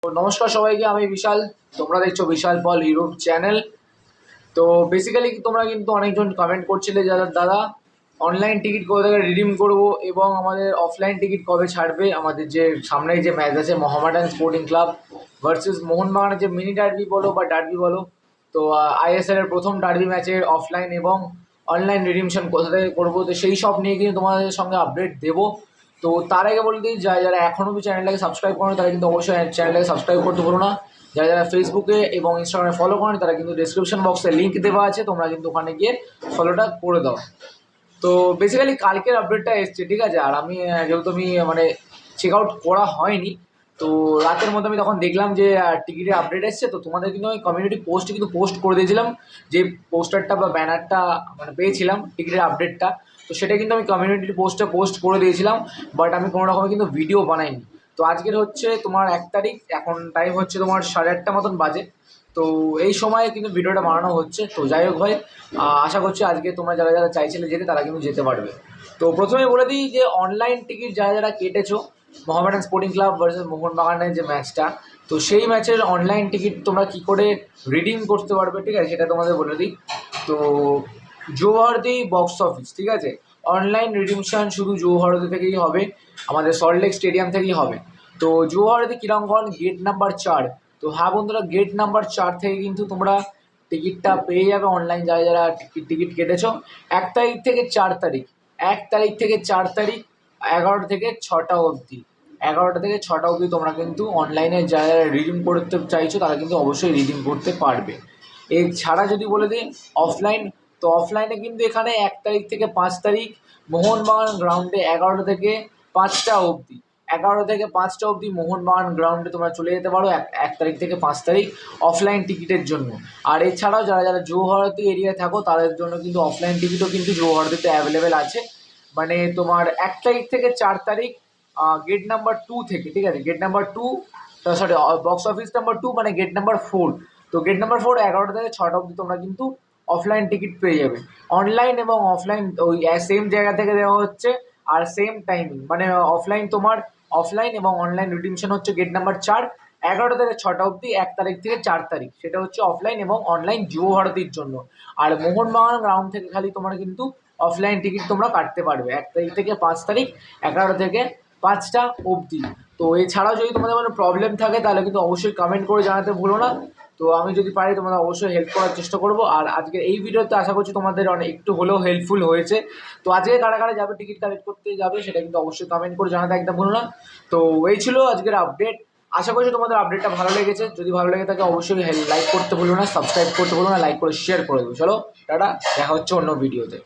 তো নমস্কার সবাইকে, আমি বিশাল। তোমরা দেখছো বিশাল পল ইউটিউব চ্যানেল। তো বেসিক্যালি তোমরা কিন্তু অনেকজন কমেন্ট করছিলে যারা দাদা অনলাইন টিকিট কবে থেকে রিডিম করবো এবং আমাদের অফলাইন টিকিট কবে ছাড়বে। আমাদের যে সামনেই যে ম্যাচ আছে মোহামেডান স্পোর্টিং ক্লাব ভার্সেস মোহনবাগানের যে মিনি ডার্বি বলো বা ডার্বি বলো, তো আইএসএল এর প্রথম ডার্বি ম্যাচের অফলাইন এবং অনলাইন রিডিমশন কোথা থেকে করবো, তো সেই সব নিয়ে কিন্তু তোমাদের সঙ্গে আপডেট দেবো। তো তার আগে বলে দিই, যারা এখনও কি চ্যানেলটাকে সাবস্ক্রাইব করো তারা কিন্তু অবশ্যই চ্যানেলটাকে সাবস্ক্রাইব করতে পারো না। যারা ফেসবুকে এবং ইনস্টাগ্রামে ফলো করেন তারা কিন্তু ডিসক্রিপশন বক্সে লিঙ্ক দেওয়া আছে, তোমরা কিন্তু ওখানে গিয়ে ফলোটা করে দাও। তো বেসিক্যালি কালকের আপডেটটা এসছে, ঠিক আছে। আর আমি যেহেতু আমি চেক আউট করা হয়নি, তো রাতের মধ্যে আমি তখন দেখলাম যে টিকিটের আপডেট এসছে। তো তোমাদের কিন্তু আমি কমিউনিটি পোস্টে কিন্তু পোস্ট করে দিয়েছিলাম যে পোস্টারটা বা ব্যানারটা পেয়েছিলাম টিকিটের আপডেটটা। তো সেটা কিন্তু আমি কমিউনিটি পোস্টে পোস্ট করে দিয়েছিলাম, বাট আমি কোনো রকমের কিন্তু ভিডিও বানাইনি। তো আজকের হচ্ছে তোমার 1 তারিখ, এখন টাইম হচ্ছে তোমার 8:30 মতন বাজে। তো এই সময় কিন্তু ভিডিওটা বানানো হচ্ছে। তো যাই হোক ভাই, আশা করছি আজকে তোমরা যারা যারা চাইছিলে যেতে তারা কিন্তু যেতে পারবে। তো প্রথমে বলে দিই যে অনলাইন টিকিট যারা যারা কেটেছো মোহামেডান স্পোর্টিং ক্লাব ভার্সেস মোহনবাগানের যে ম্যাচটা, তো সেই ম্যাচের অনলাইন টিকিট তোমরা কী করে রিডিম করতে পারবে, ঠিক আছে, সেটা তোমাদের বলে দিই। তো জৌহরদি বক্স অফিস, ঠিক আছে, অনলাইন রিডিমশন শুধু জৌহরদি থেকেই হবে, আমাদের সল্টলেক স্টেডিয়াম থেকেই হবে। তো জৌহরদি কিরঙ্গন গেট নাম্বার 4। তো হ্যাঁ বন্ধুরা, গেট নাম্বার 4 থেকে কিন্তু তোমরা টিকিটটা পেয়ে যাবে অনলাইন, যারা যারা টিকিট কেটেছো। 1 তারিখ থেকে 4 তারিখ, 1 তারিখ থেকে 4 তারিখ 11টা থেকে 6টা অবধি, 11টা থেকে 6টা অবধি তোমরা কিন্তু অনলাইনে যারা যারা রিডিম করতে চাইছো তারা কিন্তু অবশ্যই রিডিম করতে পারবে। এছাড়া যদি বলে দিই অফলাইন, তো অফলাইনে কিন্তু এখানে 1 তারিখ থেকে 5 তারিখ মোহনবাগান গ্রাউন্ডে 11টা থেকে 5টা অবধি, 11টা থেকে 5টা অবধি মোহনবাগান গ্রাউন্ডে তোমরা চলে যেতে পারো 1 তারিখ থেকে 5 তারিখ অফলাইন টিকিটের জন্য। আর এছাড়াও যারা যারা জৌহরদি এরিয়ায় থাকো তাদের জন্য কিন্তু অফলাইন টিকিটও কিন্তু জৌহরদিতে অ্যাভেলেবেল আছে। তোমার 1 তারিখ থেকে 4 তারিখ গেট নাম্বার 2 থেকে, ঠিক আছে, gate number 2, sorry, box office number 2 মানে গেট নাম্বার 4। তো গেট নাম্বার 4 11টা থেকে 6টা অবধি তোমরা কিন্তু অফলাইন টিকিট পেয়ে যাবে। অনলাইন এবং অফলাইন ওই সেম জায়গা থেকে দেওয়া হচ্ছে, আর সেম টাইমিং, অফলাইন তোমার অফলাইন এবং অনলাইন রিডিমশন হচ্ছে গেট নাম্বার 4, 11টা থেকে 6টা অবধি 1 তারিখ থেকে 4 তারিখ, সেটা হচ্ছে অফলাইন এবং অনলাইন যুবভারতীর জন্য। আর মোহনবাগান গ্রাউন্ড থেকে খালি তোমরা কিন্তু অফলাইন টিকিট তোমরা কাটতে পারবে 1 তারিখ থেকে 5 তারিখ 11টা থেকে 5টা অবধি। তো এছাড়াও যদি তোমাদের কোনো প্রবলেম থাকে তাহলে কিন্তু অবশ্যই কমেন্ট করে জানাতে ভুলো না। তো আমি যদি পারি তোমাদের অবশ্যই হেল্প করার চেষ্টা করবো। আর আজকের এই ভিডিওতে আশা করছি তোমাদের অনেক একটু হলেও হেল্পফুল হয়েছে। তো আজকে কারা কারা যাবে টিকিট কালেক্ট করতে যাবে সেটা কিন্তু অবশ্যই কমেন্ট করে জানাতে একদম ভুলো না। তো এই ছিল আজকের আপডেট। আশা করছি তোমাদের আপডেটটা ভালো লেগেছে। যদি ভালো লেগে থাকে অবশ্যই লাইক করতে ভুলো না, সাবস্ক্রাইব করতে ভুলো না, লাইক করে শেয়ার করে দেবো। চলো টাটা, দেখা হচ্ছে অন্য ভিডিওতে।